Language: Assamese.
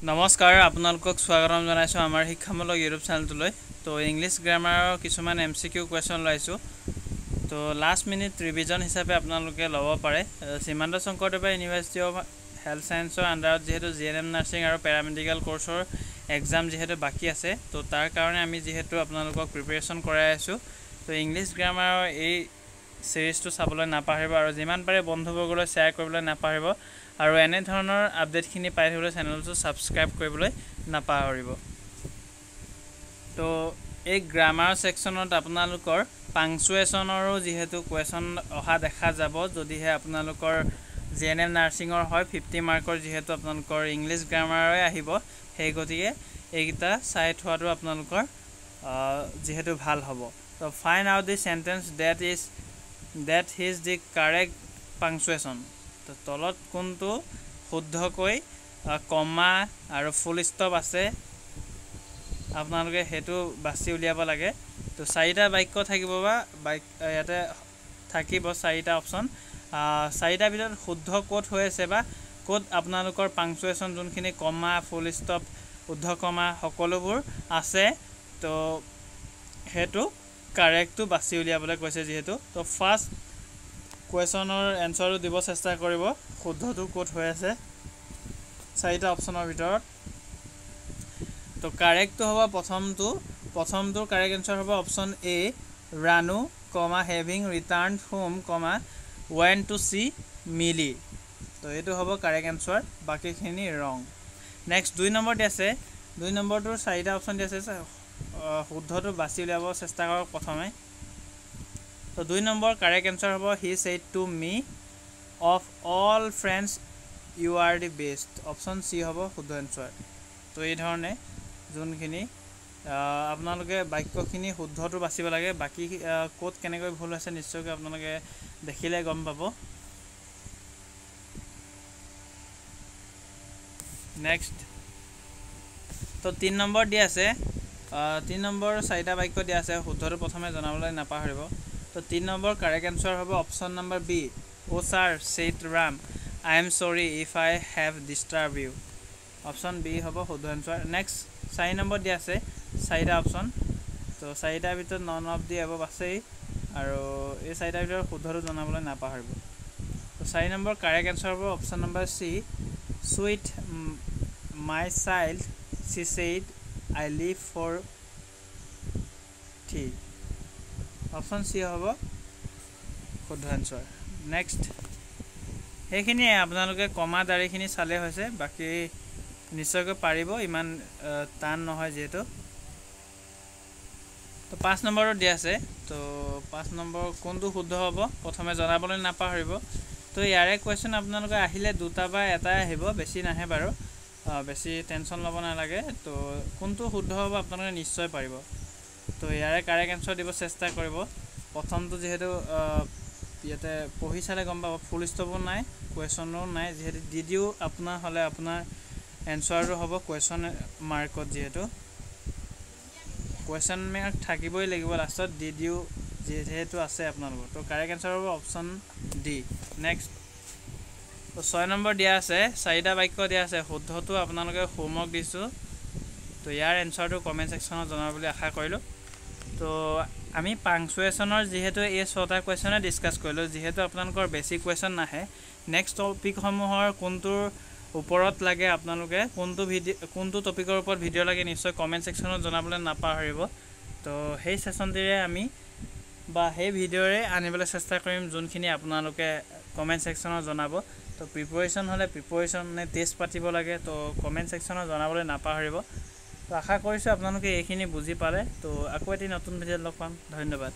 নমস্কাৰ আপোনালোকক স্বাগতম জনাইছো আমাৰ শিক্ষামূলক ইউটিউব চেনেলটোলৈ তো ইংলিছ গ্ৰামাৰৰ কিছুমান এমসিকিউ কোৱেশ্চন লাইছো তো লাষ্ট মিনিট ৰিভিজন হিচাপে আপোনালোকে ল'ব পাৰে সীমান্ত শংকৰদেৱ ইউনিভাৰ্চিটি অফ হেল্থ সায়েন্সৰ আন্ডাৰত যেহেতু জিএনএম নাৰ্ছিং আৰু পেৰামেডিকেল কোৰ্সৰ এক্সাম যেহেতু বাকি আছে তো তাৰ কাৰণে আমি যেহেতু আপোনালোকক প্ৰিপাৰেচন কৰাই আছো তো ইংলিছ গ্ৰামাৰৰ এই সিৰিজটো চাবলৈ নাপাহৰিব আৰু যিমান পাৰে বন্ধুবৰ্গলৈ শ্বেয়াৰ কৰিবলৈ নাপাহৰিব আৰু এনে ধৰণৰ আপডেটখিনি পাই থাকিবলৈ চেনেলটো সাবস্ক্ৰাইব কৰিবলৈ নাপাহৰিব তো এই গ্ৰামাৰ সেকশনত আপোনালোকৰ পাংচুৱেচনৰো যেহেতু কোৱেশ্চন অহা দেখা যাব যদিহে আপোনালোকৰ জিএনএম নাৰ্ছিংৰ হয় 50 মাৰ্কৰ যেহেতু আপোনালোকৰ ইংলিছ গ্ৰামাৰৰে আহিব সেই গতিকে এইটা চাই থোৱাটো আপোনালোকৰ যেহেতু ভাল হ'ব তো find out the sentence that is the correct punctuation তো তলত কোনটো শুদ্ধকৈ কমা আৰু ফুল ষ্টপ আছে আপোনালোকে হেতু বাছি উলিয়াব লাগে তো চাৰিটা বাক্য থাকিব বা ইয়াতে থাকিব চাৰিটা অপচন চাৰিটা ভিতৰত শুদ্ধ কোড হৈ আছে বা কোড আপোনালোকৰ পাংচুৱেচন যোনখিনি কমা ফুল ষ্টপ শুদ্ধ কমা সকলোবোৰ আছে তো হেতু কাৰেক্টটো বাছি উলিয়াবলৈ কৈছে যেহেতু তো ফাৰ্স্ট কোৱেশ্চনৰ এনসাৰটো দিব চেষ্টা কৰিব শুদ্ধটো কোড হৈ আছে চাৰিটা অপচনৰ ভিতৰত তো কাৰেক্টটো হ'ব প্ৰথমটো কাৰেক্ট এনসাৰ হ'ব option A Ranu comma having returned home comma went to see মিলি তো এটো হ'ব কাৰেক্ট এনসাৰ বাকিখিনি ৰং নেক্সট 2 নম্বৰ দি আছে 2 নম্বৰটোৰ চাৰিটা অপচন দি আছে শুদ্ধটো বাছি উলিয়াব চেষ্টা কৰক প্ৰথমে তো 2 নম্বৰ কাৰেক্ট এনসাৰ হ'ব he said to me of all friends you are the best option C হ'ব শুদ্ধ এনসাৰ তো এই ধৰণে যোনখিনি আপোনালোকে বাক্যখিনি শুদ্ধটো বাছিব লাগে বাকি কোড কেনেকৈ ভুল আছে নিশ্চয়কৈ আপোনালোকে দেখিলে গম পাব নেক্সট তো 3 নম্বৰ দি আছে 3 নম্বৰ চাৰিটা বাক্য দি আছে শুদ্ধটো প্ৰথমে জনাবলৈ নাপাহৰিব তো 3 নম্বৰ কাৰেক্ট এনসাৰ হ'ব অপচন নম্বৰ বি ও sir said Ram I am sorry if I have disturbed you option B হ'ব শুদ্ধ এনসাৰ নেক্সট 4 নম্বৰ দি আছে চাৰিটা অপচন তো চাৰিটাৰ ভিতৰত নন অফ দি above আছে আৰু এই চাৰিটাৰ ভিতৰত শুদ্ধটো জনাবলৈ নাপাহৰিব তো 4 নম্বৰ কাৰেক্ট এনসাৰ হ'ব option number C sweet my child she said I live for tea option C হ'ব শুদ্ধ এনসাৰ নেক্সট এইখিনি আপোনালোকে কমা দাৰিখিনি চালে হৈছে বাকি নিশ্চয়কৈ পাৰিব ইমান টান নহয় যেহেতু তো 5 নম্বৰত দি আছে তো 5 নম্বৰ কোনটো শুদ্ধ হ'ব প্ৰথমে জনাবলৈ নাপাহৰিব তো ইয়াৰে কোৱেশ্চন আপোনালোকে আহিলে দুটা বা এটা আহিব বেছি নাহে বাৰু বেছি টেনচন ল'ব নালাগে তো কোনটো শুদ্ধ হ'ব আপোনালোকে নিশ্চয় পাৰিব তো ইয়াৰে কাৰেক্ট এনসাৰ দিব চেষ্টা কৰিব প্ৰথমটো যেহেতু ইয়াতে পঢ়ি চালে গম পাব ফুল ষ্টপো নাই কোৱেশ্চনো নাই যেহেতু ডিডিও আপোনাৰ হলে আপোনাৰ এনসাৰটো হ'ব কোৱেশ্চন মাৰ্কত যেহেতু কোৱেশ্চন মাৰ্ক থাকিবই লাগিব লাষ্টত ডিডিও যেহেতু আছে আপোনালোকৰ তো কাৰেক্ট এনসাৰ হ'ব অপচন ডি নেক্সট তো 6 নম্বৰ দিয়া আছে চাৰিটা বাক্য দিয়া আছে শুদ্ধটো আপোনালোকে হোমৱৰ্ক দিছো তো ইয়াৰ এনসাৰটো কমেন্ট সেকশনত জনাবলৈ আশা কৰিলো তো আমি পাংচুৱেচনৰ যেহেতু এই 6টা কোৱেশ্চনে ডিসকাস কৰিলো যেহেতু আপোনালোকৰ বেসিক কোৱেশ্চন নাহে নেক্সট টপিক সমূহৰ কোনটোৰ ওপৰত লাগে আপোনালোকে কোনটো টপিকৰ ওপৰত ভিডিও লাগে নিশ্চয় কমেন্ট সেকশনত জনাবলৈ নাপাহৰিব তো সেই সেশনটিৰে আমি বা সেই ভিডিওৰে আনিবলৈ চেষ্টা কৰিম যোনখিনি আপোনালোকে কমেন্ট সেকশনত জনাব তো প্ৰিপাৰেচন হলে প্ৰিপাৰেচন নে টেষ্ট পাতিব লাগে তো কমেন্ট সেকশনত জনাবলৈ নাপাহৰিব তো আশা কৰিছো আপোনালোকে এইখিনি বুজি পালে তো আকৌ এটি নতুন ভিডিঅ লগ পাম ধন্যবাদ